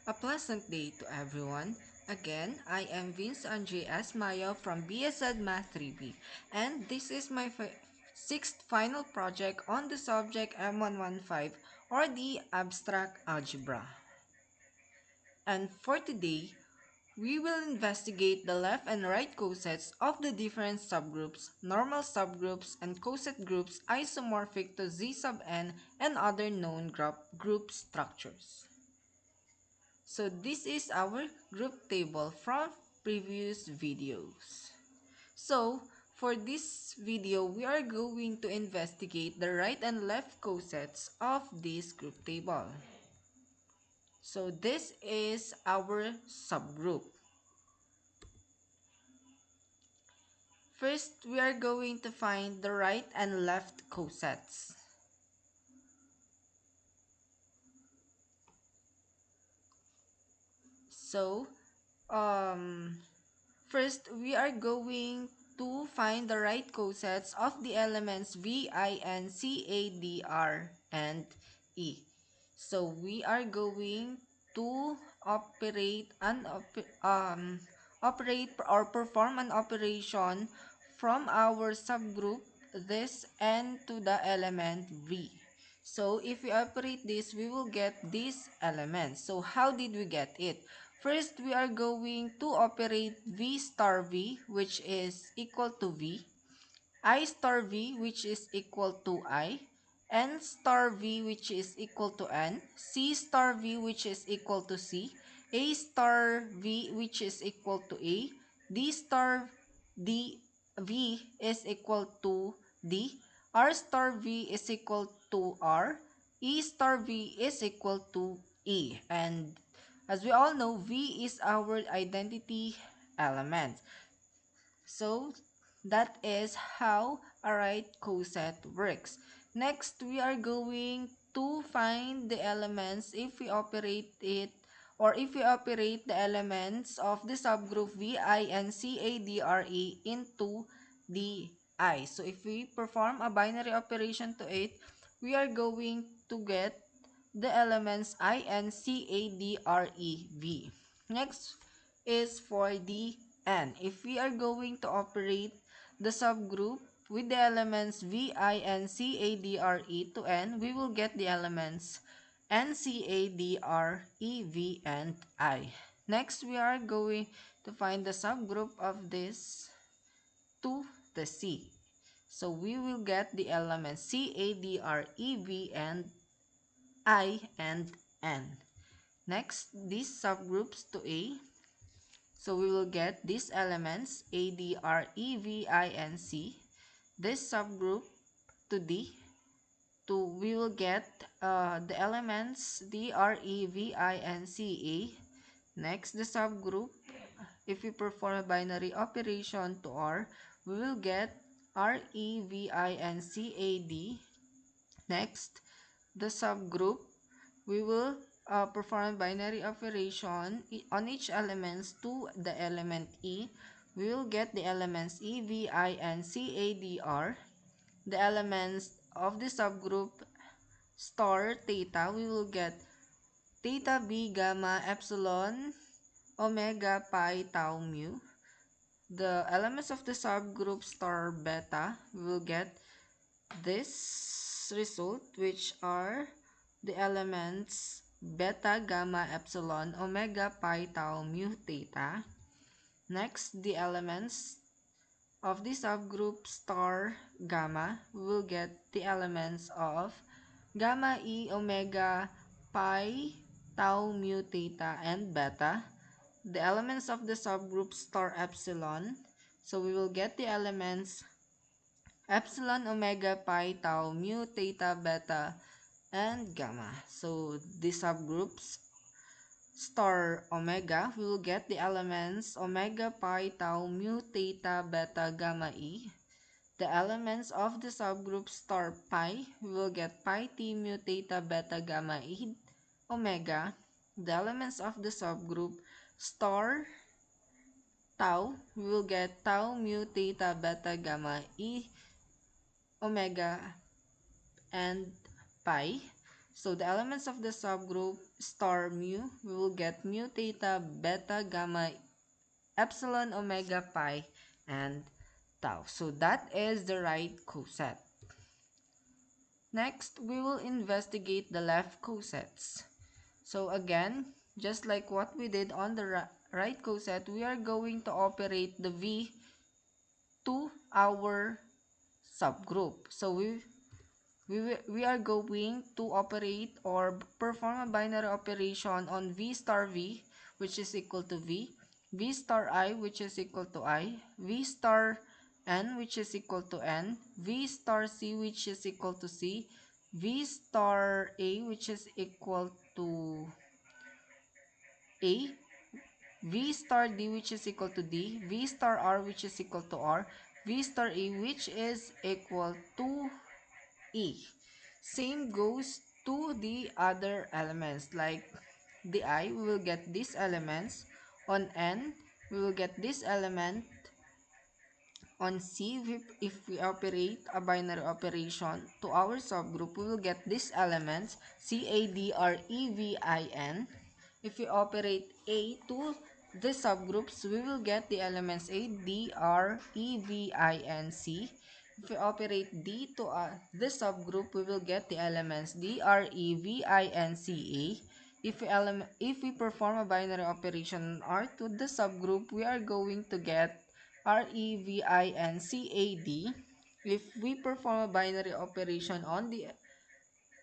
A pleasant day to everyone. Again, I am Vince Andre Asmayo from BSED Math 3B, and this is my sixth final project on the subject M115 or the abstract algebra. And for today, we will investigate the left and right cosets of the different subgroups, normal subgroups, and coset groups isomorphic to Z sub n and other known group structures. So this is our group table from previous videos. So for this video, we are going to investigate the right and left cosets of this group table. So this is our subgroup. First, we are going to find the right and left cosets. So, first, we are going to find the right cosets of the elements V, I, N, C, A, D, R, and E. So, we are going to operate or perform an operation from our subgroup this N to the element V. So, if we operate this, we will get these elements. So, how did we get it? First, we are going to operate V star V, which is equal to V, I star V, which is equal to I, N star V, which is equal to N, C star V, which is equal to C, A star V, which is equal to A, D star D V is equal to D, R star V is equal to R, E star V is equal to E. And as we all know, V is our identity element. So that is how a right coset works. Next, we are going to find the elements if we operate it or if we operate the elements of the subgroup V, I, and C, A, D, R, E into the I. So if we perform a binary operation to it, we are going to get the elements I, N, C, A, D, R, E, V. Next is for the N. If we are going to operate the subgroup with the elements V, I, N, C, A, D, R, E to N, we will get the elements N, C, A, D, R, E, V, and I. Next, we are going to find the subgroup of this to the C. So we will get the elements C, A, D, R, E, V, and I, and N. Next, these subgroups to A. So we will get these elements A, D, R, E, V, I, and C. This subgroup to D. We will get the elements D, R, E, V, I, and C, A. Next, the subgroup, if we perform a binary operation to R, we will get R, E, V, I, and C, A, D. Next, the subgroup, we will perform binary operation on each elements to the element E. We will get the elements E, V, I, and C, A, D, R. The elements of the subgroup star theta, we will get theta, B, gamma, epsilon, omega, pi, tau, mu. The elements of the subgroup star beta, we will get this result, which are the elements beta, gamma, epsilon, omega, pi, tau, mu, theta. Next, the elements of the subgroup star gamma, we will get the elements of gamma, E, omega, pi, tau, mu, theta, and beta. The elements of the subgroup star epsilon, so we will get the elements epsilon, omega, pi, tau, mu, theta, beta, and gamma. So the subgroups star omega, we will get the elements omega, pi, tau, mu, theta, beta, gamma, E. The elements of the subgroup star pi, we will get pi, t, mu, theta, beta, gamma, E, omega. The elements of the subgroup star tau, we will get tau, mu, theta, beta, gamma, E, omega, and pi. So the elements of the subgroup star mu, we will get mu, theta, beta, gamma, epsilon, omega, pi, and tau. So that is the right coset. Next, we will investigate the left cosets. So again, just like what we did on the right coset, we are going to operate the V to our subgroup. So we are going to operate or perform a binary operation on V star V, which is equal to V star I, which is equal to I, V star N, which is equal to N, V star C, which is equal to C, V star A, which is equal to A, V star D, which is equal to D, V star R, which is equal to R, V star E, which is equal to E. Same goes to the other elements, like the I, we will get these elements. On N, we will get this element. On C, if we operate a binary operation to our subgroup, we will get these elements, C, A, D, R, E, V, I, N. If we operate A to the subgroups, we will get the elements A, D, R, E, V, I, N, C. If we operate D to the subgroup, we will get the elements D, R, E, V, I, N, C, A. If we perform a binary operation on R to the subgroup, we are going to get REVINCAD. If we perform a binary operation on the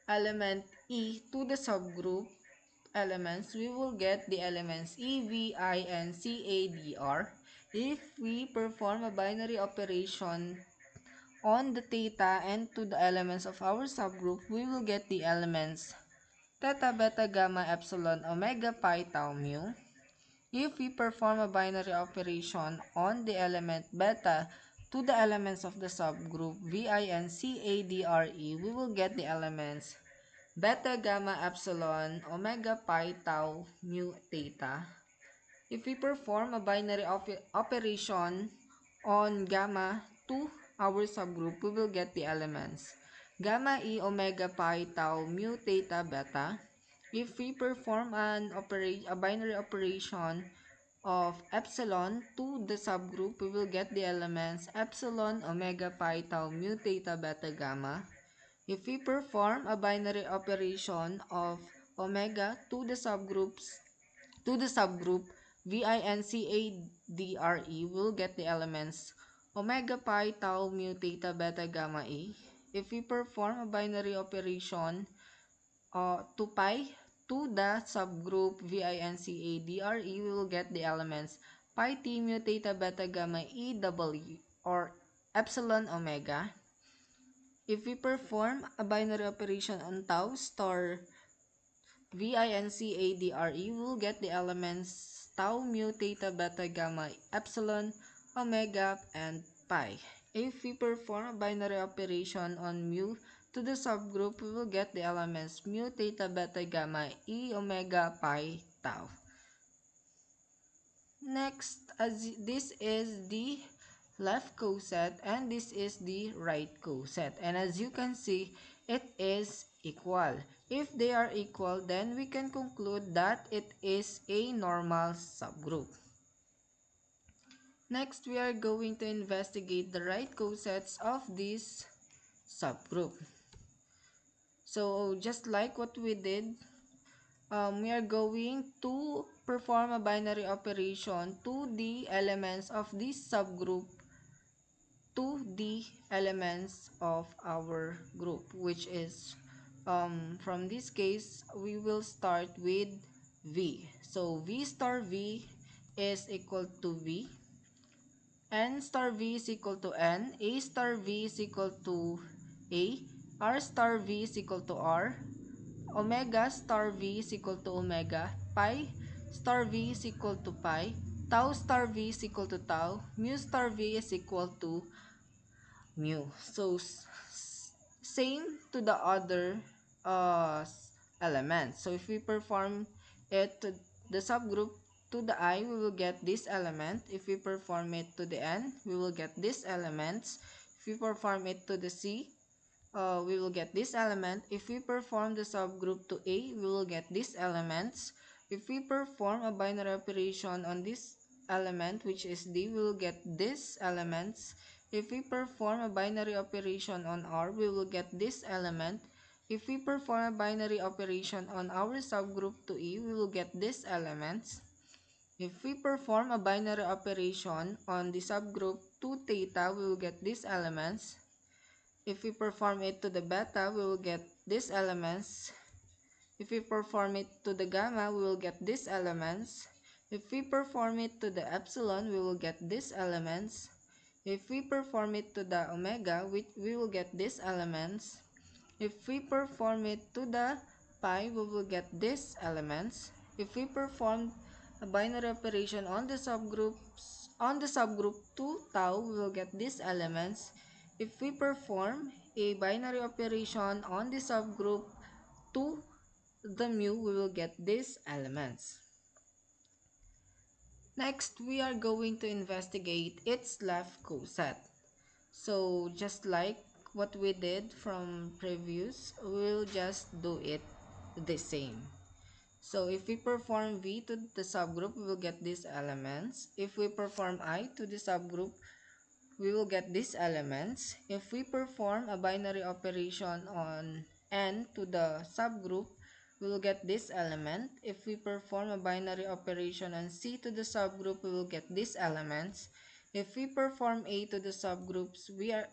element E to the subgroup elements, we will get the elements EVINCADR. If we perform a binary operation on the theta and to the elements of our subgroup, we will get the elements theta, beta, gamma, epsilon, omega, pi, tau, mu. If we perform a binary operation on the element beta to the elements of the subgroup VINCADRE, we will get the elements beta, gamma, epsilon, omega, pi, tau, mu, theta. If we perform a binary operation on gamma to our subgroup, we will get the elements gamma, E, omega, pi, tau, mu, theta, beta. If we perform a binary operation of epsilon to the subgroup, we will get the elements epsilon, omega, pi, tau, mu, theta, beta, gamma. If we perform a binary operation of omega to the subgroup VINCADRE, we'll get the elements omega, pi, tau, mu, theta, beta, gamma, A. If we perform a binary operation to pi to the subgroup VINCADRE, we will get the elements pi, t, mu, theta, beta, gamma, E, W, or epsilon, omega. If we perform a binary operation on tau star VINCADRE, we will get the elements tau, mu, theta, beta, gamma, epsilon, omega, and pi. If we perform a binary operation on mu to the subgroup, we will get the elements mu, theta, beta, gamma, E, omega, pi, tau. Next, this is the left coset and this is the right coset. And as you can see, it is equal. If they are equal, then we can conclude that it is a normal subgroup. Next, we are going to investigate the right cosets of this subgroup. So just like what we did, we are going to perform a binary operation to the elements of this subgroup to the elements of our group, which is from this case we will start with V. So V star V is equal to V, N star V is equal to N, A star V is equal to A, R star V is equal to R, omega star V is equal to omega, pi star V is equal to pi, tau star V is equal to tau, mu star V is equal to mu. So same to the other elements. So if we perform it to the subgroup to the I, we will get this element. If we perform it to the N, we will get these elements. If we perform it to the C, we will get this element. If we perform the subgroup to A, we will get these elements. If we perform a binary operation on this element, which is D, we will get these elements. If we perform a binary operation on R, we will get this element. If we perform a binary operation on our subgroup to E, we will get these elements. If we perform a binary operation on the subgroup to theta, we will get these elements. If we perform it to the beta, we will get these elements. If we perform it to the gamma, we will get these elements. If we perform it to the epsilon, we will get these elements. If we perform it to the omega, we will get these elements. If we perform it to the pi, we will get these elements. If we perform a binary operation on the subgroup to tau, we will get these elements. If we perform a binary operation on the subgroup to the mu, we will get these elements. Next, we are going to investigate its left coset. So just like what we did from previous, we'll just do it the same. So if we perform V to the subgroup, we will get these elements. If we perform I to the subgroup, we will get these elements. If we perform a binary operation on N to the subgroup, we will get this element. If we perform a binary operation on C to the subgroup, we will get these elements. If we perform A to the subgroups,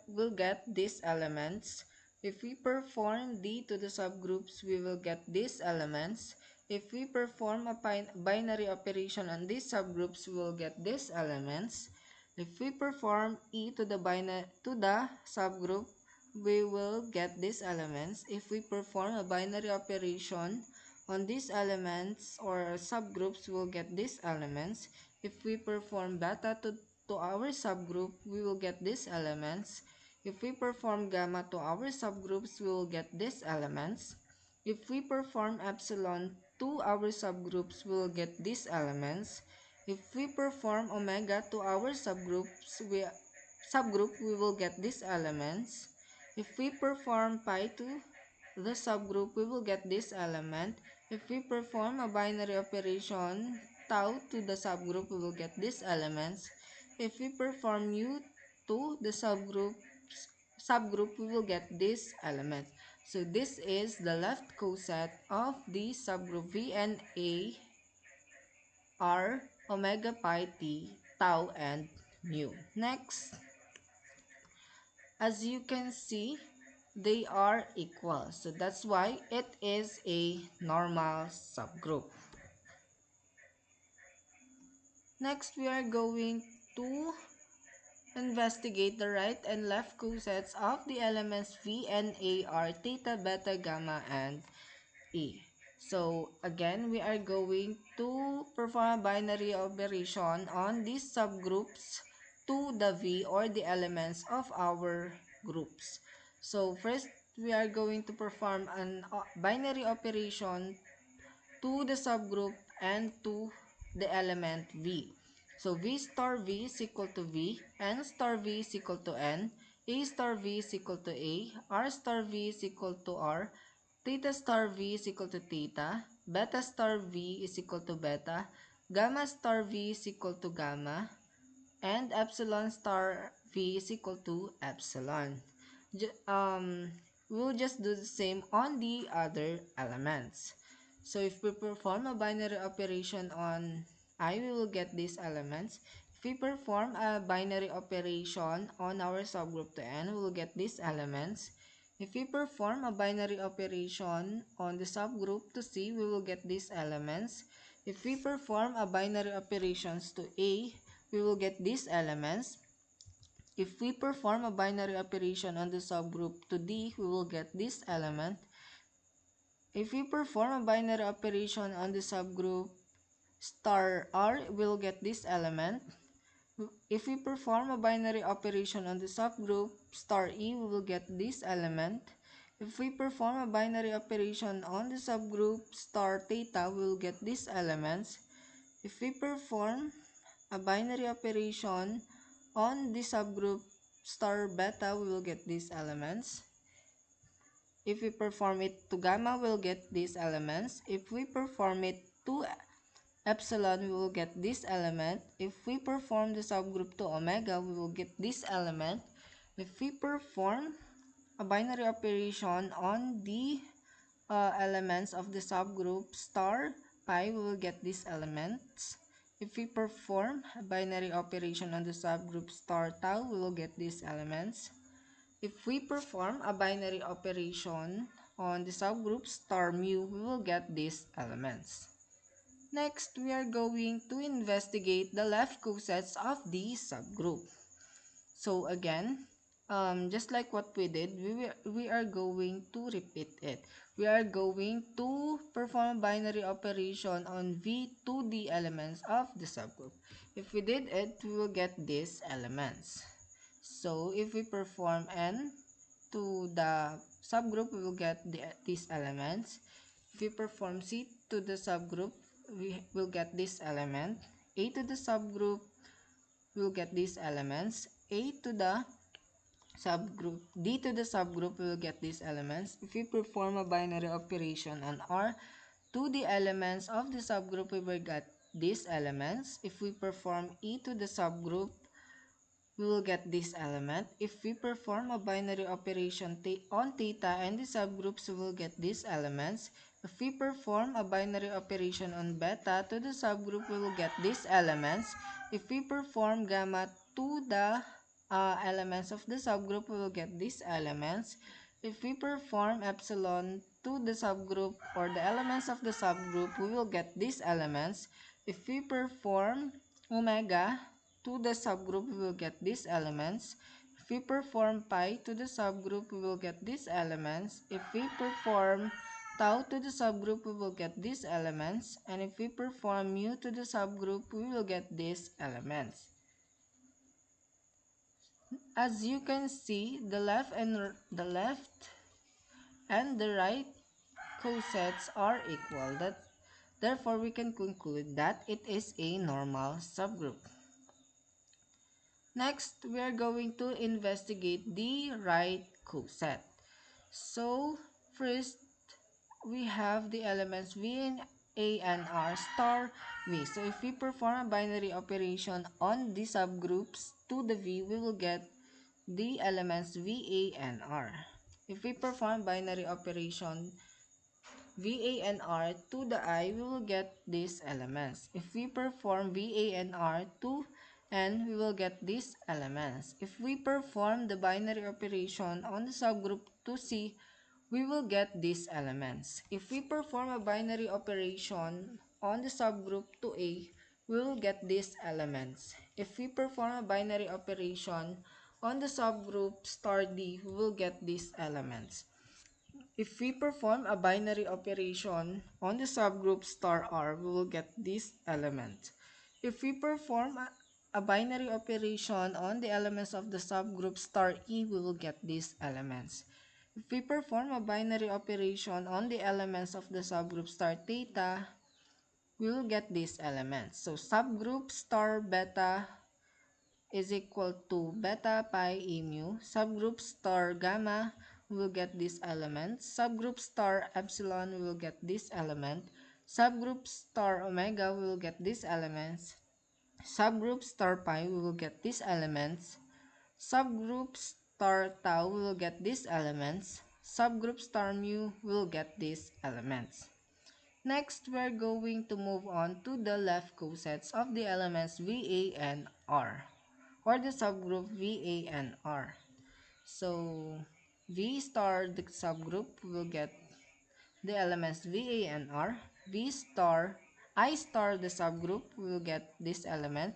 will get these elements. If we perform D to the subgroups, we will get these elements. If we perform a binary operation on these subgroups, we will get these elements. If we perform E to the subgroup, we will get these elements. If we perform a binary operation on these elements or subgroups, we will get these elements. If we perform beta to our subgroup, we will get these elements. If we perform gamma to our subgroups, we will get these elements. If we perform epsilon to our subgroups, we will get these elements. If we perform omega to our subgroup, we will get these elements. If we perform pi to the subgroup, we will get this element. If we perform a binary operation tau to the subgroup, we will get these elements. If we perform mu to the subgroup, we will get this element. So this is the left coset of the subgroup V and A are omega pi t, tau, and mu. Next, as you can see, they are equal. So that's why it is a normal subgroup. Next, we are going to investigate the right and left cosets of the elements V and A are theta, beta, gamma, and E. So again, we are going to perform a binary operation on these subgroups to the V or the elements of our groups. So first, we are going to perform an binary operation to the subgroup and to the element V. So V star V is equal to V, N star V is equal to N, A star V is equal to A, R star V is equal to R, theta star V is equal to theta, beta star V is equal to beta, gamma star V is equal to gamma, and epsilon star V is equal to epsilon. We'll just do the same on the other elements. So if we perform a binary operation on I, we will get these elements. If we perform a binary operation on our subgroup to N, we will get these elements. If we perform a binary operation on the subgroup to C, we will get these elements. If we perform a binary operations to A, we will get these elements. If we perform a binary operation on the subgroup to D, we will get this element. If we perform a binary operation on the subgroup star R, we'll get this element. If we perform a binary operation on the subgroup star E, we will get this element. If we perform a binary operation on the subgroup star theta, we will get these elements. If we perform a binary operation on the subgroup star beta, we will get these elements. If we perform it to gamma, we'll get these elements. If we perform it to epsilon, we will get this element. If we perform the subgroup to omega, we will get this element. If we perform a binary operation on the elements of the subgroup star pi, we will get these elements. If we perform a binary operation on the subgroup star tau, we will get these elements. If we perform a binary operation on the subgroup star mu, we will get these elements. Next, we are going to investigate the left cosets of the subgroup. So again, just like what we did, we are going to repeat it. We are going to perform a binary operation on V to the elements of the subgroup. If we did it, we will get these elements. So if we perform N to the subgroup, we will get these elements. If we perform C to the subgroup, we will get this element. A to the subgroup, we will get these elements. A to the subgroup, D to the subgroup, we will get these elements. If we perform a binary operation on R to the elements of the subgroup, we will get these elements. If we perform E to the subgroup, we will get this element. If we perform a binary operation on theta and the subgroups, we will get these elements. If we perform a binary operation on beta to the subgroup, we will get these elements. If we perform gamma to the elements of the subgroup, we will get these elements. If we perform epsilon to the subgroup or the elements of the subgroup, we will get these elements. If we perform omega to the subgroup, we will get these elements. If we perform pi to the subgroup, we will get these elements. If we perform tau to the subgroup, we will get these elements. And if we perform mu to the subgroup, we will get these elements. As you can see, the left and the right cosets are equal. Therefore, we can conclude that it is a normal subgroup. Next, we are going to investigate the right coset. So, first, we have the elements V and A and R star V. So, if we perform a binary operation on the subgroups to the V, we will get the elements V, A, and R. If we perform binary operation VA and R to the I, we will get these elements. If we perform VA and R to N, we will get these elements. If we perform the binary operation on the subgroup to C, we will get these elements. If we perform a binary operation on the subgroup to A, we will get these elements. If we perform a binary operation on the subgroup star D, we will get these elements. If we perform a binary operation on the subgroup star R, we will get this element. If we perform a binary operation on the elements of the subgroup star E, we will get these elements. If we perform a binary operation on the elements of the subgroup star theta, we will get these elements. So subgroup star beta is equal to beta pi e mu. Subgroup star gamma, we will get this element. Subgroup star epsilon, we will get this element. Subgroup star omega, we will get these elements. Subgroup star pi, we will get these elements. Subgroup star tau, we will get these elements. Subgroup star mu, we will get these elements. Next, we're going to move on to the left cosets of the elements VA and R, or the subgroup VA and R. So, V star the subgroup will get the elements VA and R. V star, I star the subgroup will get this element.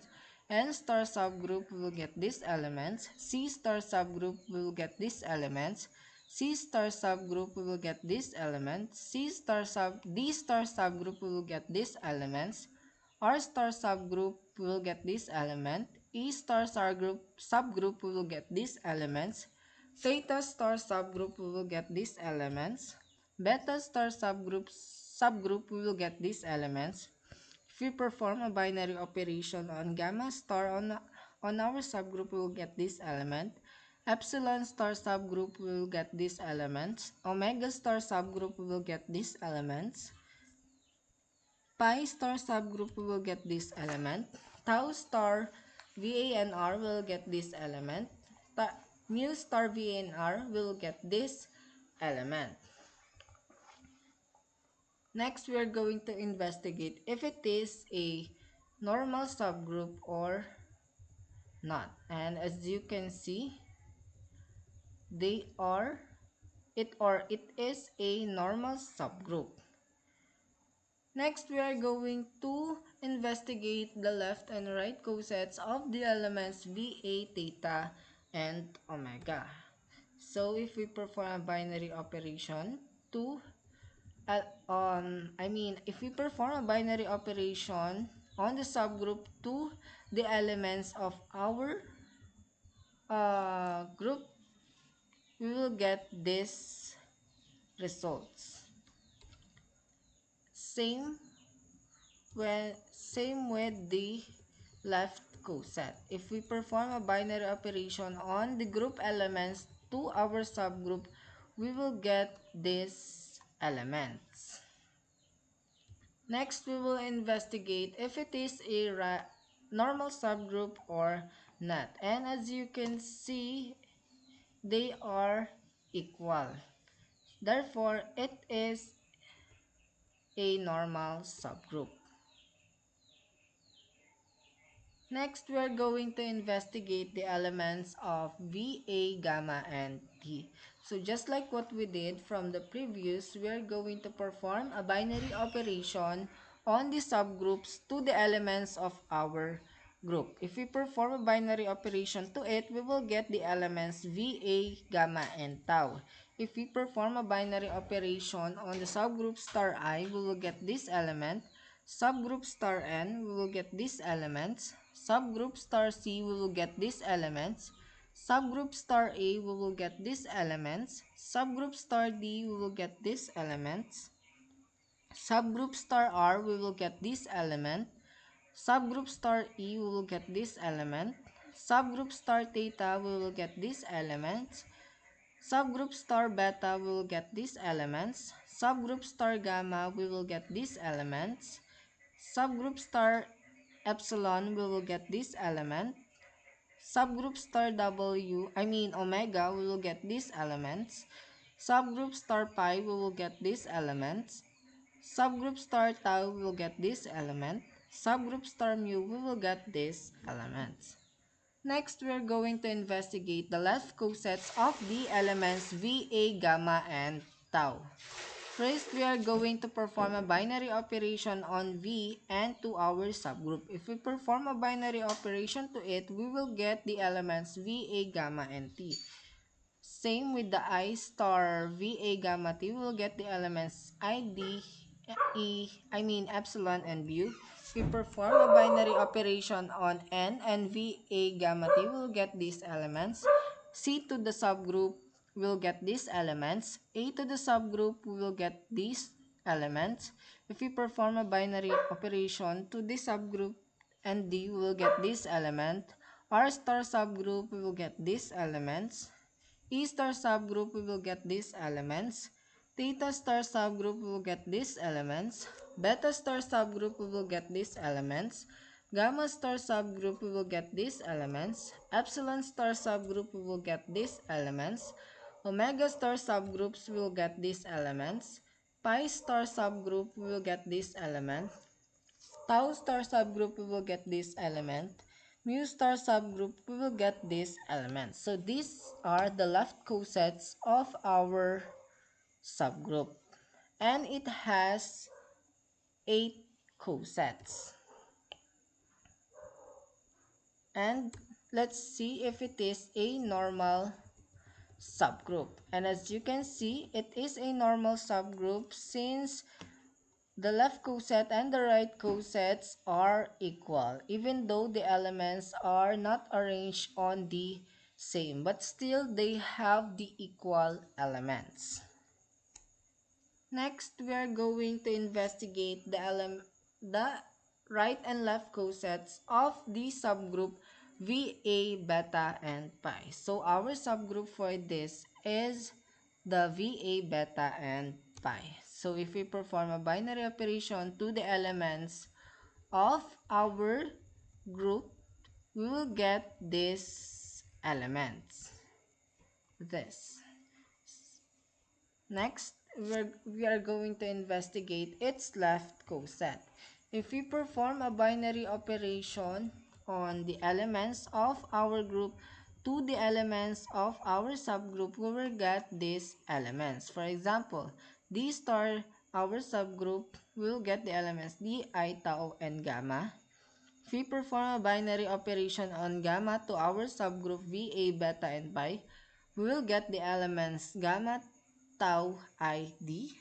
N star subgroup will get these elements. C star subgroup will get these elements. C star subgroup will get this element. D star subgroup will get these elements. R star subgroup will get this element. E star subgroup will get these elements. Theta star subgroup will get these elements. Beta star subgroup we will get these elements. If we perform a binary operation on gamma star on our subgroup, we will get this element. Epsilon star subgroup will get these elements. Omega star subgroup will get these elements. Pi star subgroup will get this element. Tau star VANR will get this element. Mu star VANR will get this element. Next, we are going to investigate if it is a normal subgroup or not. And as you can see, it is a normal subgroup. Next, we are going to investigate the left and right cosets of the elements VA, theta, and omega. So, if we perform a binary operation to, if we perform a binary operation on the subgroup to the elements of our group, we will get these results. Same with the left coset. If we perform a binary operation on the group elements to our subgroup, we will get these elements. Next, we will investigate if it is a normal subgroup or not. And as you can see, they are equal. Therefore, it is a normal subgroup. Next, we are going to investigate the elements of VA, gamma, and T. So just like what we did from the previous, we are going to perform a binary operation on the subgroups to the elements of our group. If we perform a binary operation to it, we will get the elements VA, gamma, and tau. If we perform a binary operation on the subgroup star I, we will get this element. Subgroup star N, we will get these elements. Subgroup star C, we will get these elements. Subgroup star A, we will get these elements. Subgroup star D, we will get these elements. Subgroup star R, we will get this element. Subgroup star E, we will get this element. Subgroup star theta, we will get these elements. Subgroup star beta, we will get these elements. Subgroup star gamma, we will get these elements. Subgroup star epsilon, we will get this element. Subgroup star omega, we will get these elements. Subgroup star pi, we will get these elements. Subgroup star tau, we will get this element. Subgroup star mu, we will get these elements. Next, we are going to investigate the left cosets of the elements VA, gamma, and tau. First, we are going to perform a binary operation on V and to our subgroup. If we perform a binary operation to it, we will get the elements VA, gamma, and T. Same with the I star VA, gamma, T, we will get the elements ID, epsilon, and mu. If we perform a binary operation on N and VA, gamma, T, we will get these elements. C to the subgroup, we'll get these elements. A to the subgroup, we will get these elements. If we perform a binary operation to the subgroup and D, we will get this element. R star subgroup, we will get these elements. E star subgroup, we will get these elements. Theta star subgroup, we will get these elements. Beta star subgroup, we will get these elements. Gamma star subgroup, we will get these elements. Epsilon star subgroup, we will get these elements. Omega star subgroups, we will get these elements. Pi star subgroup, we will get this element. Tau star subgroup, we will get this element. Mu star subgroup, we will get these elements. So these are the left cosets of our subgroup. And it has 8 cosets. And let's see if it is a normal subgroup. And as you can see, it is a normal subgroup since the left coset and the right cosets are equal, even though the elements are not arranged on the same, but still they have the equal elements. Next, we are going to investigate the right and left cosets of the subgroup VA, beta, and pi. So our subgroup for this is the VA, beta, and pi. So if we perform a binary operation to the elements of our group, we will get these elements. This. Next, we are going to investigate its left coset. If we perform a binary operation on the elements of our group to the elements of our subgroup, we will get these elements. For example, D star, our subgroup, will get the elements D, I, tau, and gamma. If we perform a binary operation on gamma to our subgroup VA, beta, and pi, we will get the elements gamma, tau, I, D.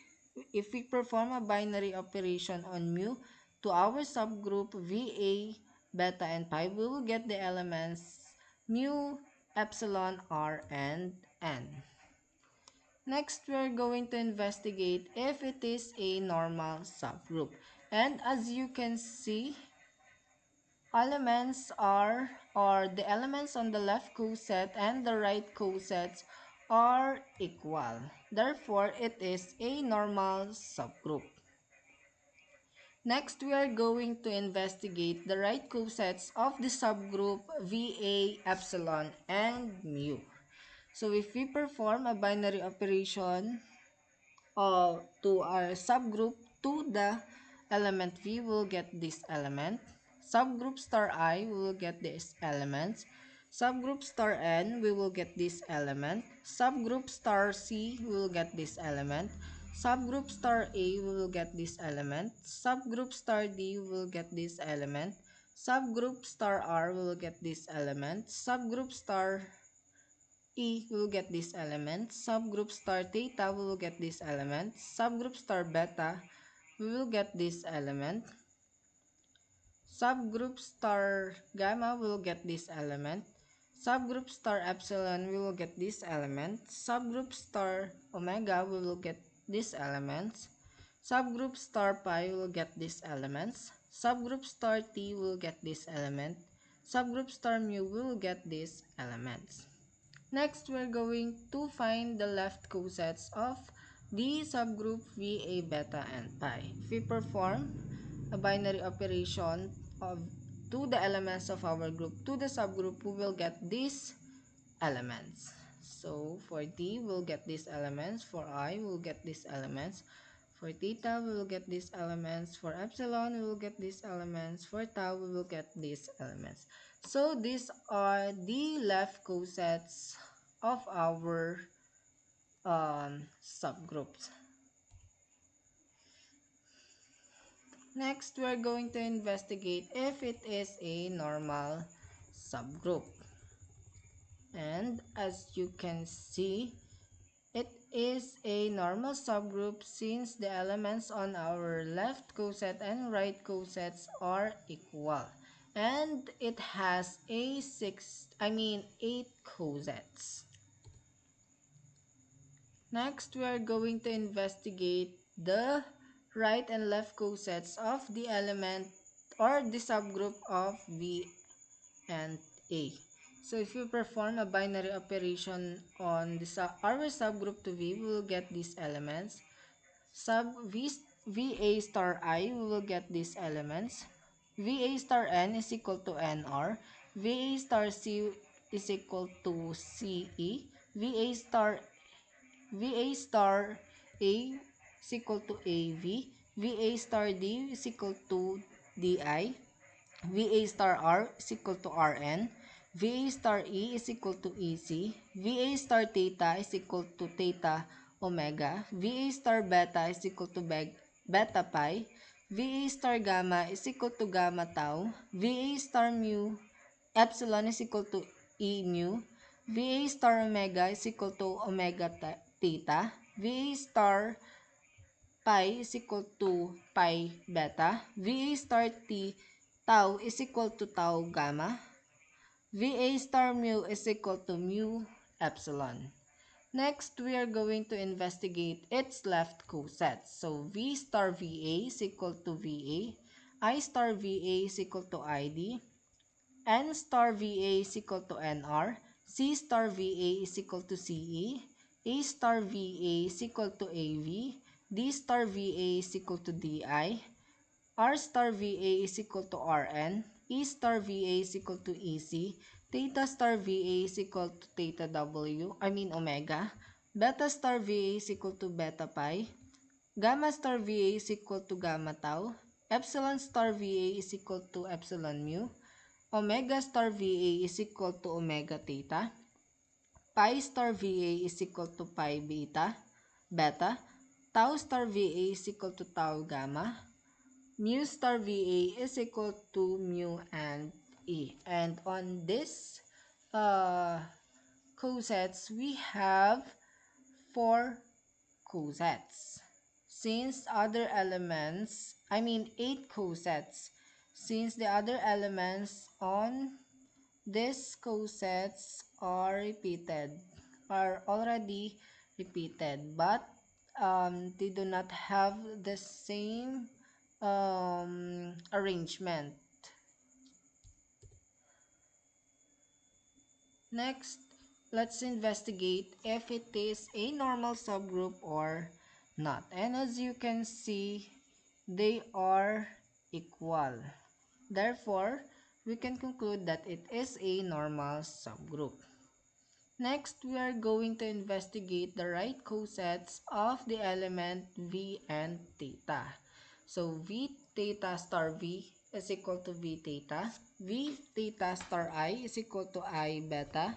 If we perform a binary operation on mu to our subgroup VA, beta, and pi, we will get the elements mu, epsilon, R, and N. Next, we are going to investigate if it is a normal subgroup. And as you can see, elements are, or the elements on the left coset and the right cosets are equal. Therefore, it is a normal subgroup. Next, we are going to investigate the right cosets of the subgroup VA, epsilon, and mu. So if we perform a binary operation to our subgroup to the element V, will get this element. Subgroup star I, we will get these elements. Subgroup star N, we will get this element. Subgroup star C, we will get this element. Subgroup star A, we will get this element. Subgroup star D, we will get this element. Subgroup star R, we will get this element. Subgroup star E, we will get this element. Subgroup star theta, we will get this element. Subgroup star beta, we will get this element. Subgroup star gamma, we will get this element. Subgroup star epsilon, we will get this element. Subgroup star omega, we will get these elements. Subgroup star pi, we will get these elements. Subgroup star t, we will get this element. Subgroup star mu, we will get these elements. Next, we're going to find the left cosets of the subgroup VA, beta, and pi. If we perform a binary operation to the elements of our group to the subgroup, we will get these elements. So for D, we'll get these elements. For I, we'll get these elements. For theta, we will get these elements. For epsilon, we will get these elements. For tau, we will get these elements. So these are the left cosets of our subgroups. Next, we're going to investigate if it is a normal subgroup. And as you can see, it is a normal subgroup since the elements on our left coset and right cosets are equal. And it has a 8 cosets. Next, we are going to investigate the right and left cosets of the element or the subgroup of V and A. So if you perform a binary operation on our subgroup to V, we will get these elements. VA star I, we will get these elements. VA star N is equal to NR. VA star C is equal to CE. VA star A is equal to AV. VA star D is equal to DI. VA star R is equal to RN. VA star E is equal to EC. VA star theta is equal to theta omega. VA star beta is equal to beta pi. VA star gamma is equal to gamma tau. VA star mu epsilon is equal to E mu. VA star omega is equal to omega theta. VA star pi is equal to pi beta. VA star t tau is equal to tau gamma. VA star mu is equal to mu epsilon. Next, we are going to investigate its left cosets. So V star VA is equal to VA. I star VA is equal to ID. N star VA is equal to NR, C star VA is equal to CE, A star VA is equal to AV, D star VA is equal to DI, R star VA is equal to RN, E star VA is equal to EC, theta star VA is equal to theta omega, beta star VA is equal to beta pi, gamma star VA is equal to gamma tau, epsilon star VA is equal to epsilon mu, omega star VA is equal to omega theta, pi star VA is equal to pi beta, tau star VA is equal to tau gamma, mu star VA is equal to mu and E. And on this cosets, we have 4 cosets. Since other elements, 8 cosets. Since the other elements on these cosets are already repeated, but they do not have the same arrangement. Next, let's investigate if it is a normal subgroup or not. And as you can see, they are equal. Therefore, we can conclude that it is a normal subgroup. Next, we are going to investigate the right cosets of the element V and theta. So, V theta star V is equal to V theta. V theta star I is equal to I beta.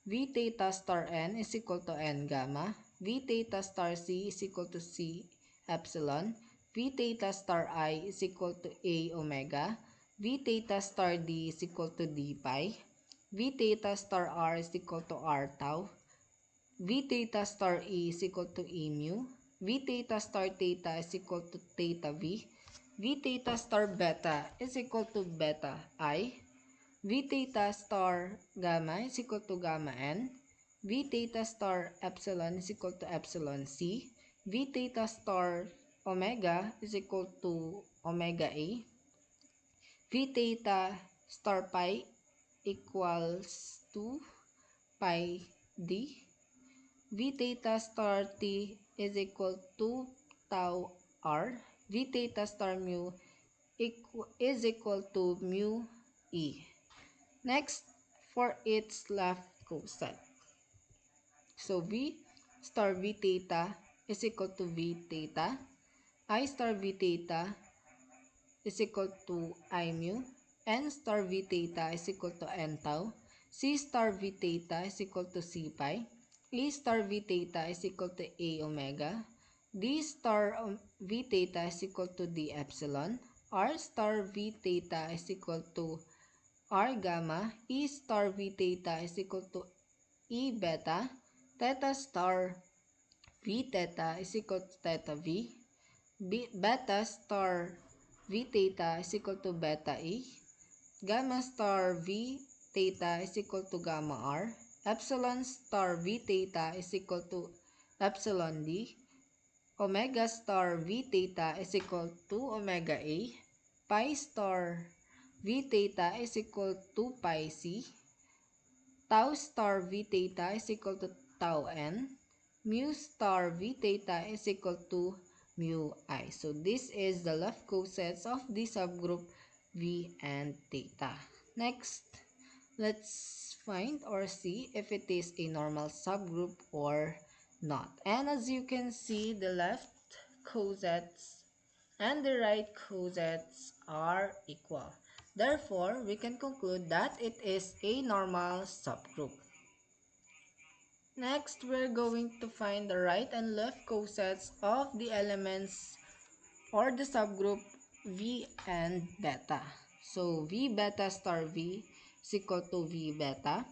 V theta star N is equal to N gamma. V theta star C is equal to C epsilon. V theta star I is equal to A omega. V theta star D is equal to D pi. V theta star R is equal to R tau. V theta star E is equal to E mu. V theta star theta is equal to theta V. V theta star beta is equal to beta I. V theta star gamma is equal to gamma N. V theta star epsilon is equal to epsilon C. V theta star omega is equal to omega A. V theta star pi equals to pi d. V theta star t is equal to tau r. V theta star mu is equal to mu e. Next, for its left coset. So V star V theta is equal to V theta. I star V theta is equal to I mu. N star V theta is equal to N tau. C star V theta is equal to C pi. A star V theta is equal to A omega. D star V theta is equal to D epsilon. R star V theta is equal to R gamma. E star V theta is equal to E beta. Theta star V theta is equal to theta V. Beta star V theta is equal to beta E. Gamma star V theta is equal to gamma R. Epsilon star V theta is equal to epsilon D. Omega star V theta is equal to omega A. Pi star V theta is equal to pi C. Tau star V theta is equal to tau N. Mu star V theta is equal to mu I. So this is the left cosets of the subgroup V and theta. Next, let's find or see if it is a normal subgroup or not. And as you can see, the left cosets and the right cosets are equal. Therefore, we can conclude that it is a normal subgroup. Next, we're going to find the right and left cosets of the elements or the subgroup V and beta. So, V beta star V is equal to V beta.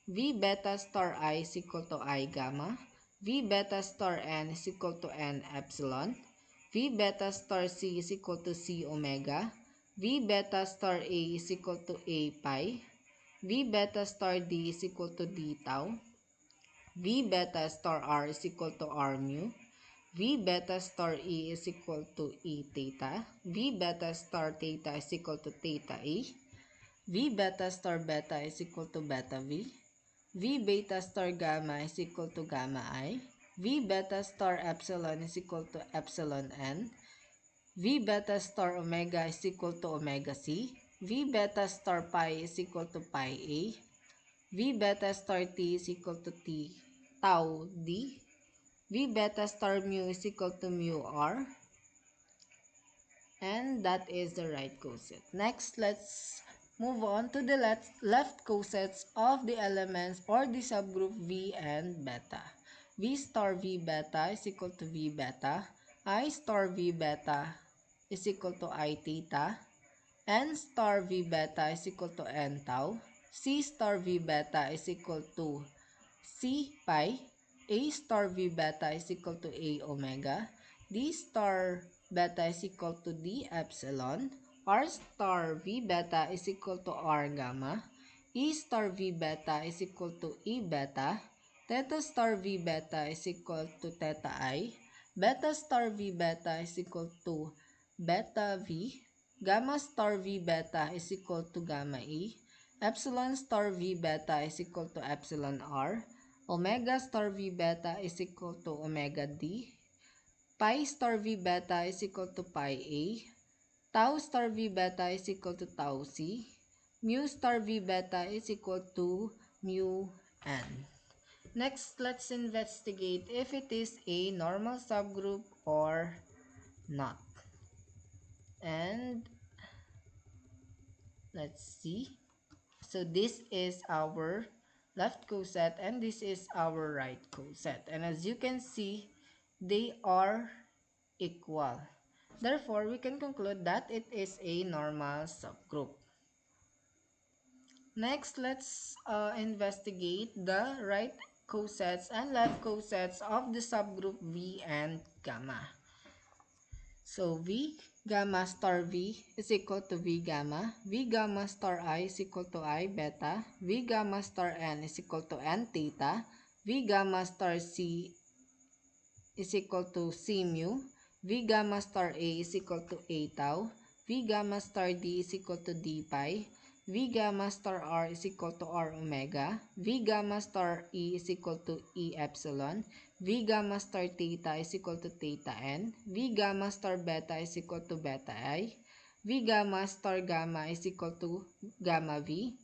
V beta star I is equal to I gamma. V beta star N is equal to N epsilon. V beta star C is equal to C omega. V beta star A is equal to A pi. V beta star D is equal to D tau. V beta star R is equal to R mu. V beta star E is equal to E theta. V beta star theta is equal to theta E. V beta star beta is equal to beta V. V beta star gamma is equal to gamma I. V beta star epsilon is equal to epsilon N. V beta star omega is equal to omega C. V beta star pi is equal to pi A. V beta star T is equal to T tau D. V beta star mu is equal to mu R. And that is the right coset. Next, let's move on to the left cosets of the elements or the subgroup V and beta. V star V beta is equal to V beta. I star V beta is equal to I theta. N star V beta is equal to N tau. C star V beta is equal to C pi. A star V beta is equal to A omega. D star beta is equal to D epsilon. R star V beta is equal to R gamma. E star V beta is equal to E beta. Theta star V beta is equal to theta I. Beta star V beta is equal to beta V. Gamma star V beta is equal to gamma E. Epsilon star V beta is equal to epsilon R. Omega star V beta is equal to omega D. Pi star V beta is equal to pi A. Tau star V beta is equal to tau C. Mu star V beta is equal to mu N. Next, let's investigate if it is a normal subgroup or not. And let's see. So this is our left coset and this is our right coset. And as you can see, they are equal. Therefore, we can conclude that it is a normal subgroup. Next, let's investigate the right cosets and left cosets of the subgroup V and gamma. So V gamma star V is equal to V gamma. V gamma star I is equal to I beta. V gamma star N is equal to N theta. V gamma star C is equal to C mu. V gamma star A is equal to A tau. V gamma star D is equal to D pi. V gamma star R is equal to R omega. V gamma star E is equal to E epsilon. V gamma star theta is equal to theta N. V gamma star beta is equal to beta I. V gamma star gamma is equal to gamma V.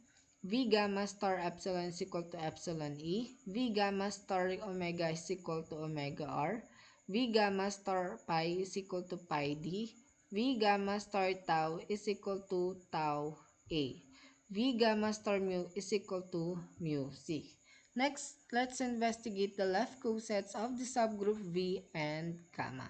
V gamma star epsilon is equal to epsilon E. V gamma star omega is equal to omega R. V gamma star pi is equal to pi D. V gamma star tau is equal to tau A. V gamma star mu is equal to mu C. Next, let's investigate the left cosets of the subgroup V and gamma.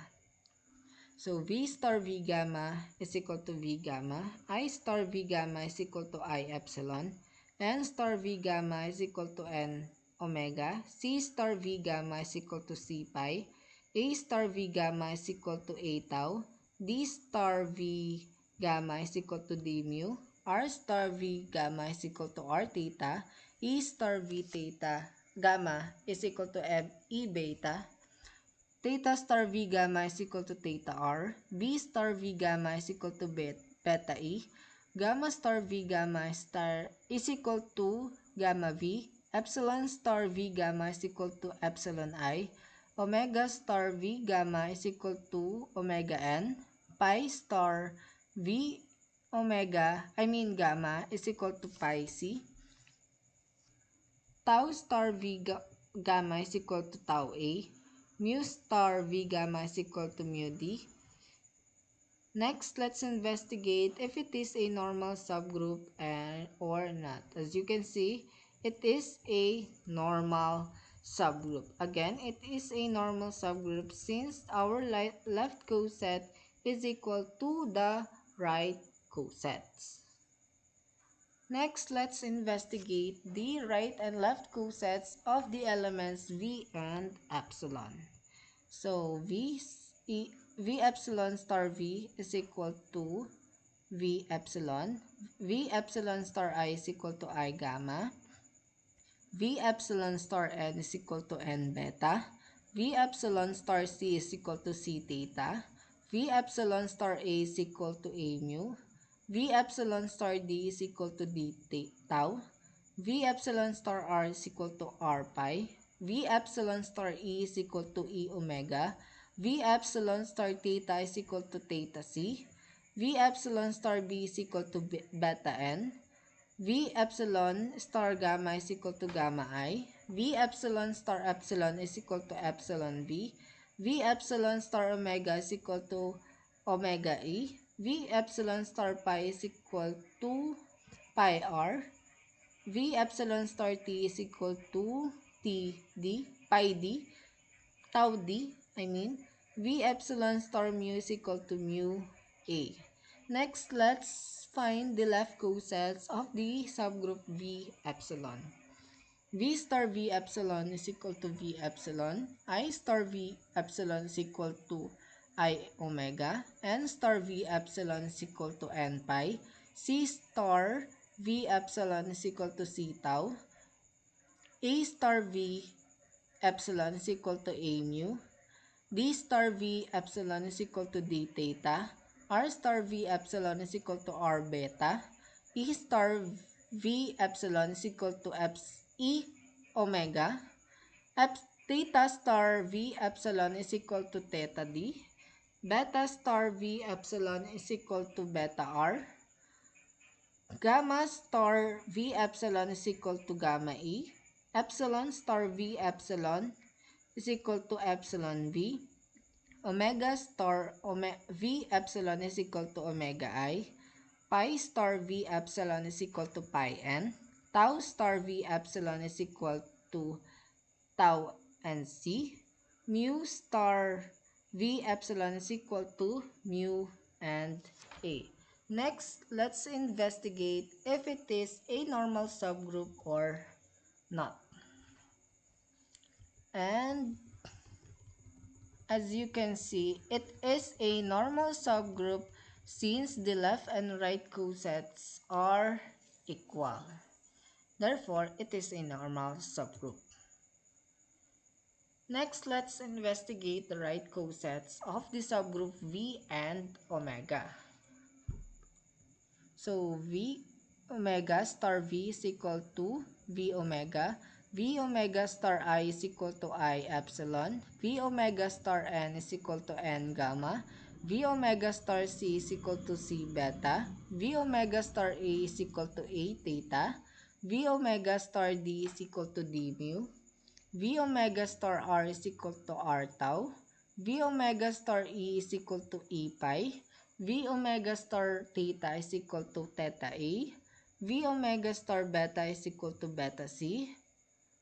So V star V gamma is equal to V gamma. I star V gamma is equal to I epsilon. N star V gamma is equal to N omega. C star V gamma is equal to C pi. A star V gamma is equal to A tau. D star V gamma is equal to D mu. R star V gamma is equal to R theta. E star V theta gamma is equal to E beta. Theta star V gamma is equal to theta R. B star V gamma is equal to beta E. Gamma star V gamma star is equal to gamma V. Epsilon star V gamma is equal to epsilon I. Omega star V gamma is equal to omega N. Pi star V gamma is equal to pi C. Tau star gamma is equal to tau A. Mu star V gamma is equal to mu D. Next, let's investigate if it is a normal subgroup or not. As you can see, it is a normal subgroup. Again, it is a normal subgroup since our left coset is equal to the right cosets. Next, let's investigate the right and left cosets of the elements V and epsilon. So V epsilon star V is equal to V epsilon. V epsilon star I is equal to I gamma. V epsilon star N is equal to N beta. V epsilon star C is equal to C theta. V epsilon star A is equal to A mu. V epsilon star D is equal to D tau. V epsilon star R is equal to R pi. V epsilon star E is equal to E omega. V epsilon star theta is equal to theta C. V epsilon star B is equal to beta N. V epsilon star gamma is equal to gamma I. V epsilon star epsilon is equal to epsilon V. V epsilon star omega is equal to omega E. V epsilon star pi is equal to pi R. V epsilon star T is equal to T D, pi D, tau D, I mean. V epsilon star mu is equal to mu A. Next, let's find the left cosets of the subgroup V epsilon. V star V epsilon is equal to V epsilon. I star V epsilon is equal to I omega. N star V epsilon is equal to N pi. C star V epsilon is equal to C tau. A star V epsilon is equal to A mu. D star V epsilon is equal to D theta. R star V epsilon is equal to R beta. E star V epsilon is equal to E omega. Theta star V epsilon is equal to theta D. Beta star V epsilon is equal to beta R. Gamma star V epsilon is equal to gamma E. Epsilon star V epsilon is equal to epsilon V. Omega star V epsilon is equal to omega I. Pi star V epsilon is equal to pi n. Tau star V epsilon is equal to tau and C. Mu star V epsilon is equal to mu and A. Next, let's investigate if it is a normal subgroup or not. And as you can see, it is a normal subgroup since the left and right cosets are equal. Therefore, it is a normal subgroup. Next, let's investigate the right cosets of the subgroup V and omega. So, V omega star V is equal to V omega. V omega star I is equal to I epsilon. V omega star N is equal to N gamma. V omega star C is equal to C beta. V omega star A is equal to A theta. V omega star D is equal to D mu. V omega star R is equal to R tau. V omega star E is equal to E pi. V omega star theta is equal to theta A. V omega star beta is equal to beta C.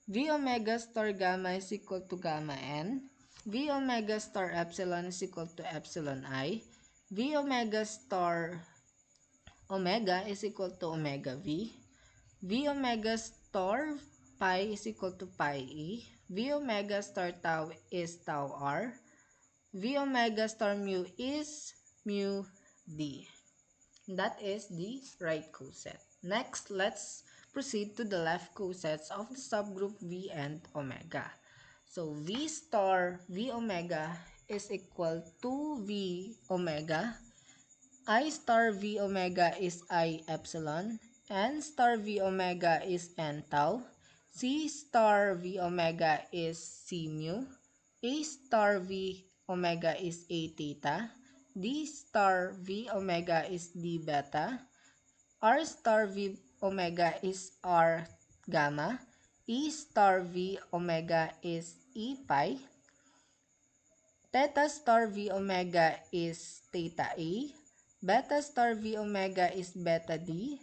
V omega star gamma is equal to gamma N. V omega star epsilon is equal to epsilon I. V omega star omega is equal to omega V. V omega star pi is equal to pi E. V omega star tau is tau R. V omega star mu is mu D. That is the right coset. Next, let's proceed to the left cosets of the subgroup V and omega. So, V star V omega is equal to V omega. I star V omega is I epsilon. N star V omega is N tau. C star V omega is C mu. A star V omega is A theta. D star V omega is D beta. R star V omega is R gamma. E star V omega is E pi. Theta star V omega is theta A. Beta star V omega is beta D.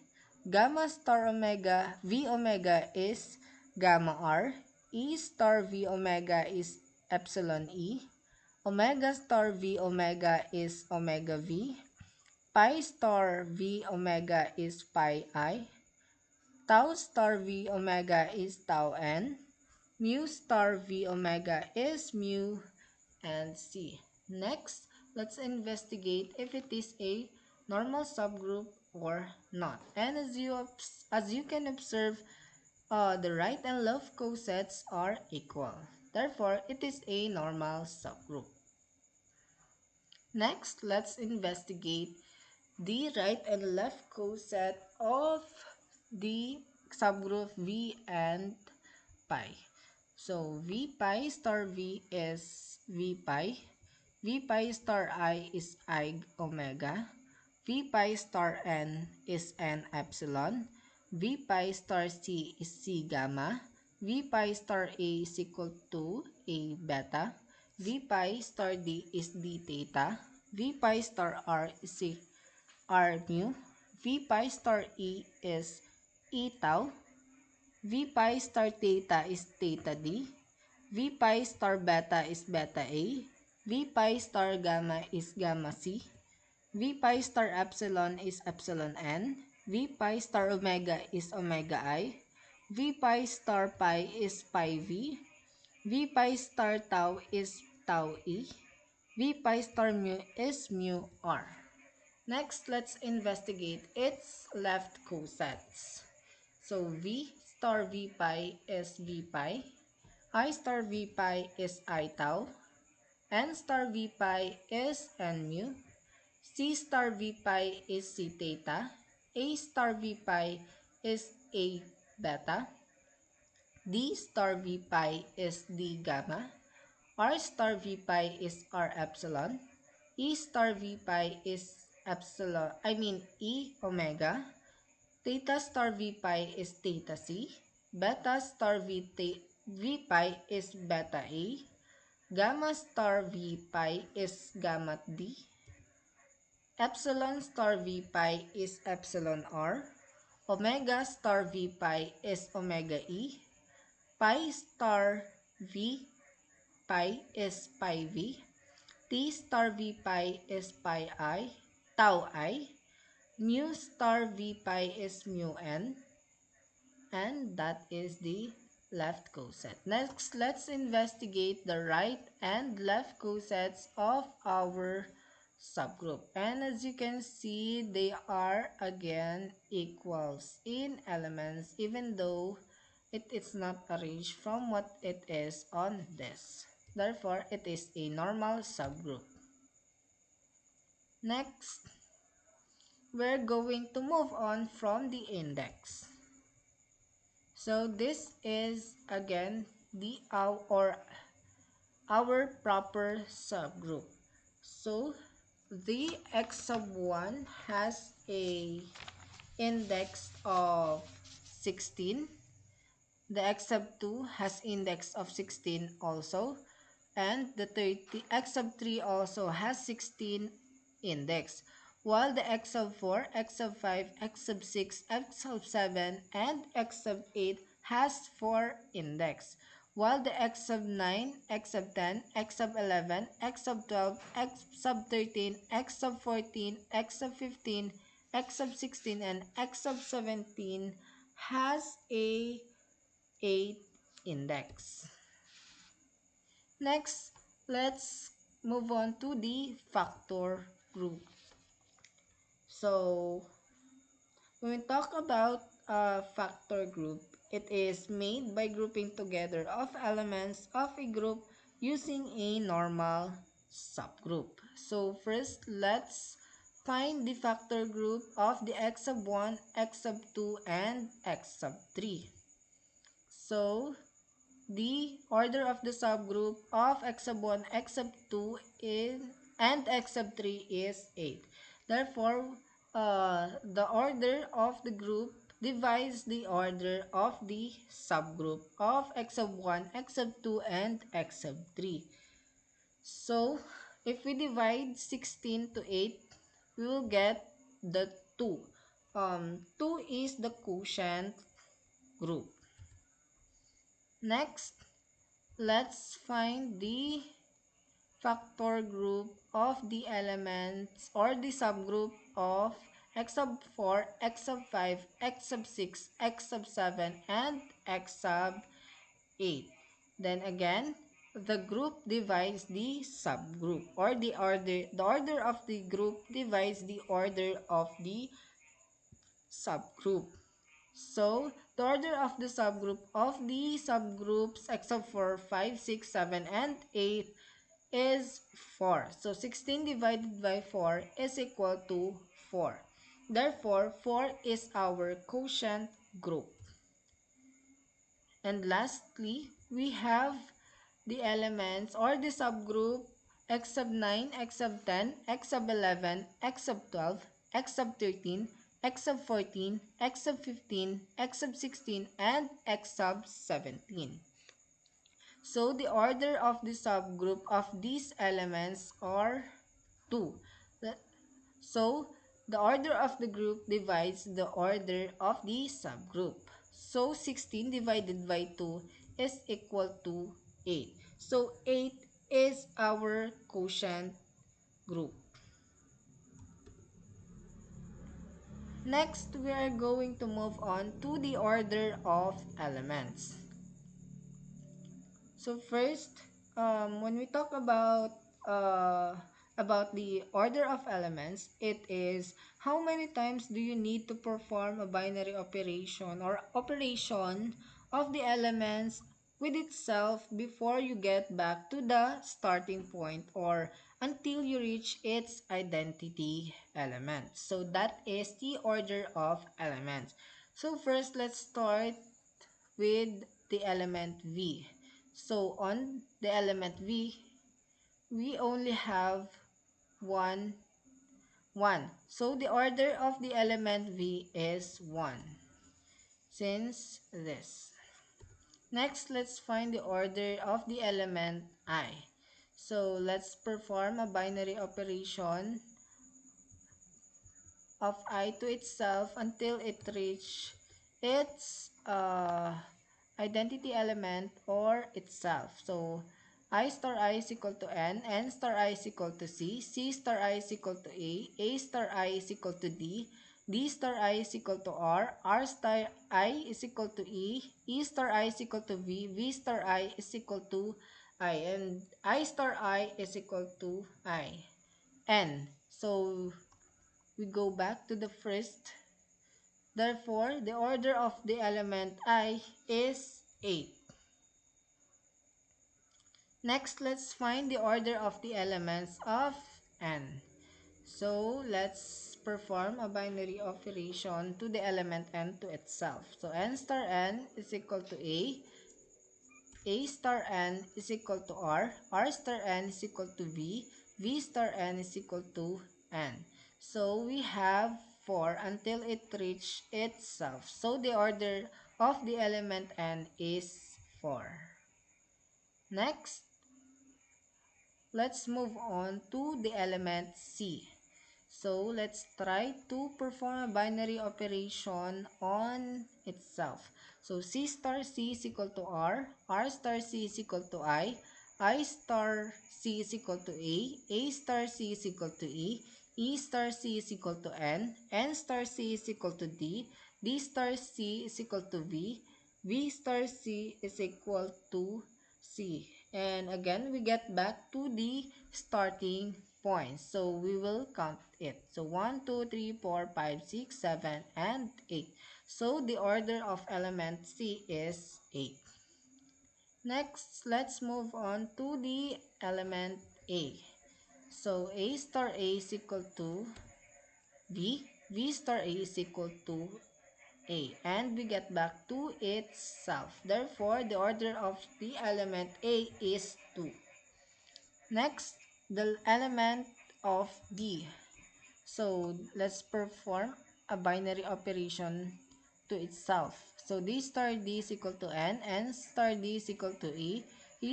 Gamma star omega V omega is gamma R. E star V omega is epsilon E. Omega star V omega is omega V. Pi star V omega is pi I. Tau star V omega is tau N. Mu star V omega is mu and C. Next, let's investigate if it is a normal subgroup or not. And as you can observe, the right and left cosets are equal. Therefore, it is a normal subgroup. Next, let's investigate the right and left coset of the subgroup V and pi. So V pi star V is V pi. V pi star I is I omega. V pi star N is N epsilon. V pi star C is C gamma. V pi star A is equal to A beta. V pi star D is D theta. V pi star R is R mu. V pi star E is E tau. V pi star theta is theta d. V pi star beta is beta a. V pi star gamma is gamma c. V pi star epsilon is epsilon n. V pi star omega is omega I. V pi star pi is pi v. V pi star tau is tau e. V pi star mu is mu r. Next, let's investigate its left cosets. So V star V pi is V pi, I star V pi is I tau, N star V pi is N mu, C star V pi is C theta, A star V pi is A beta, D star V pi is D gamma, R star V pi is R epsilon, E star V pi is E omega, theta star V pi is theta c, beta star V pi is beta a, gamma star V pi is gamma d, epsilon star V pi is epsilon r, omega star V pi is omega e, pi star V pi is pi v, t star V pi is pi I, tau I, mu star V pi is mu n, and that is the left coset. Next, let's investigate the right and left cosets of our subgroup. And as you can see, they are again equals in elements, even though it is not arranged from what it is on this. Therefore, it is a normal subgroup. Next, we're going to move on from the index. So this is again the our proper subgroup. So the x sub 1 has a index of 16. The x sub 2 has index of 16 also. And the x sub 3 also has 16 index. While the x sub 4, x sub 5, x sub 6, x sub 7, and x sub 8 has 4 index. While the x sub 9, x sub 10, x sub 11, x sub 12, x sub 13, x sub 14, x sub 15, x sub 16, and x sub 17 has a 8 index. Next, let's move on to the factor group. So, when we talk about a factor group, it is made by grouping together of elements of a group using a normal subgroup. So, first, let's find the factor group of the x sub 1, x sub 2, and x sub 3. So, the order of the subgroup of x sub 1, x sub 2 and x sub 3 is 8. Therefore, the order of the group divides the order of the subgroup of x sub 1, x sub 2, and x sub 3. So, if we divide 16 to 8, we will get the 2. 2 is the quotient group. Next, let's find the factor group of the elements or the subgroup of x sub 4, x sub 5, x sub 6, x sub 7, and x sub 8. Then again, the group divides the subgroup, or the order of the group divides the order of the subgroup. So, the order of the subgroup subgroups x sub 4, 5, 6, 7, and 8 is 4. So, 16 divided by 4 is equal to 4. Therefore, 4 is our quotient group. And lastly, we have the elements or the subgroup x sub 9, x sub 10, x sub 11, x sub 12, x sub 13, x sub 14, x sub 15, x sub 16, and x sub 17. So the order of the subgroup of these elements are 2. So the order of the group divides the order of the subgroup. So 16 divided by 2 is equal to 8. So 8 is our quotient group. Next, we are going to move on to the order of elements. So first, when we talk about the order of elements, it is how many times do you need to perform a binary operation or operation of the elements with itself before you get back to the starting point or until you reach its identity element. So that is the order of elements. So first, let's start with the element V. So on the element V, we only have 1, 1. So the order of the element V is 1. Since this. Next, let's find the order of the element I. So let's perform a binary operation of I to itself until it reach its identity element or itself. So I star I is equal to n star I is equal to c star I is equal to a star I is equal to d star I is equal to r star I is equal to e star I is equal to v star I is equal to I, and I star I is equal to I. N. So we go back to the first. Therefore, the order of the element I is 8. Next, let's find the order of the elements of n. So, let's perform a binary operation to the element n to itself. So, n star n is equal to a star n is equal to r star n is equal to v star n is equal to n. So we have 4 until it reach itself. So the order of the element n is 4. Next, let's move on to the element c. So let's try to perform a binary operation on itself. So C star C is equal to R star C is equal to I star C is equal to A star C is equal to E star C is equal to N star C is equal to D star C is equal to V star C is equal to C. And again, we get back to the starting point. So we will count it. So 1, 2, 3, 4, 5, 6, 7, and 8. So the order of element C is 8. Next, let's move on to the element A. So A star A is equal to V star A is equal to A, and we get back to itself. Therefore, the order of the element A is 2. Next, the element of D. So let's perform a binary operation to itself. So D star D is equal to N star D is equal to E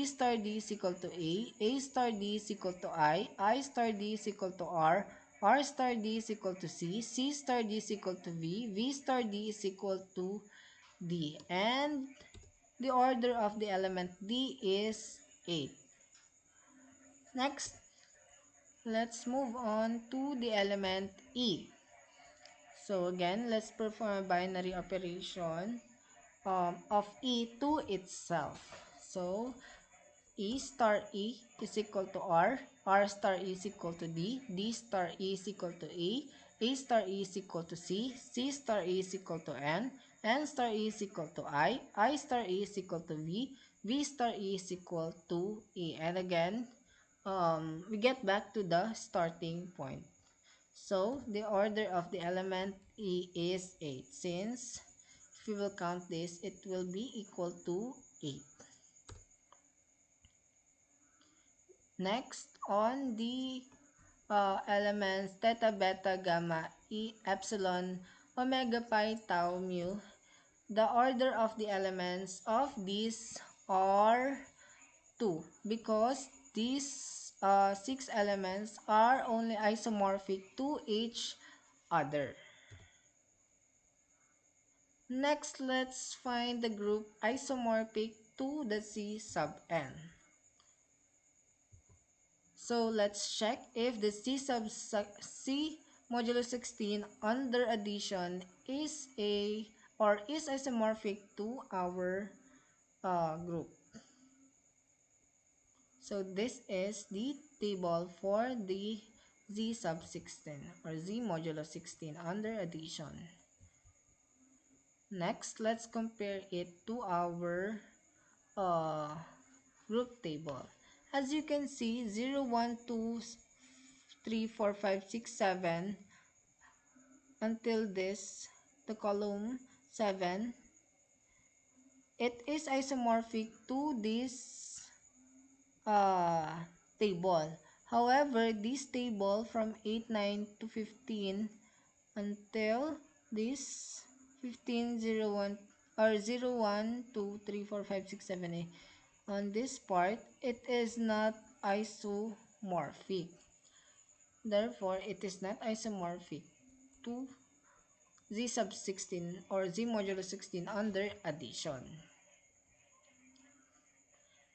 star D is equal to A star D is equal to I star D is equal to R star D is equal to C star D is equal to V star D is equal to D. And the order of the element D is 8. Next, let's move on to the element E. So again, let's perform a binary operation of E to itself. So E star E is equal to R star E is equal to D star E is equal to A star E is equal to C star E is equal to N star E is equal to I star E is equal to V star E is equal to E. And again, we get back to the starting point. So the order of the element E is 8. Since if we will count this, it will be equal to 8. Next, on the elements theta, beta, gamma, e, epsilon, omega, pi, tau, mu, the order of the elements of these are 2 because these 6 elements are only isomorphic to each other. Next, let's find the group isomorphic to the C sub n. So let's check if the C modulo 16 under addition is is isomorphic to our group. So this is the table for the Z sub 16 or Z modulo 16 under addition. Next, let's compare it to our group table. As you can see, 0, 1, 2, 3, 4, 5, 6, 7 until this, the column 7, it is isomorphic to this table. However, this table from 8, 9 to 15 until this 15, 0, 1 or 0, 1, 2, 3, 4, 5, 6, 7, 8. On this part, it is not isomorphic. Therefore, it is not isomorphic to Z sub 16 or Z modulo 16 under addition.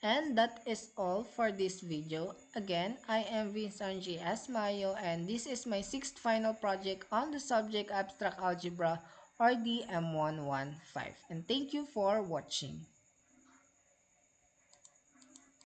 And that is all for this video. Again, I am Vinsanji S. Mayo and this is my 6th final project on the subject Abstract Algebra or the M115. And thank you for watching.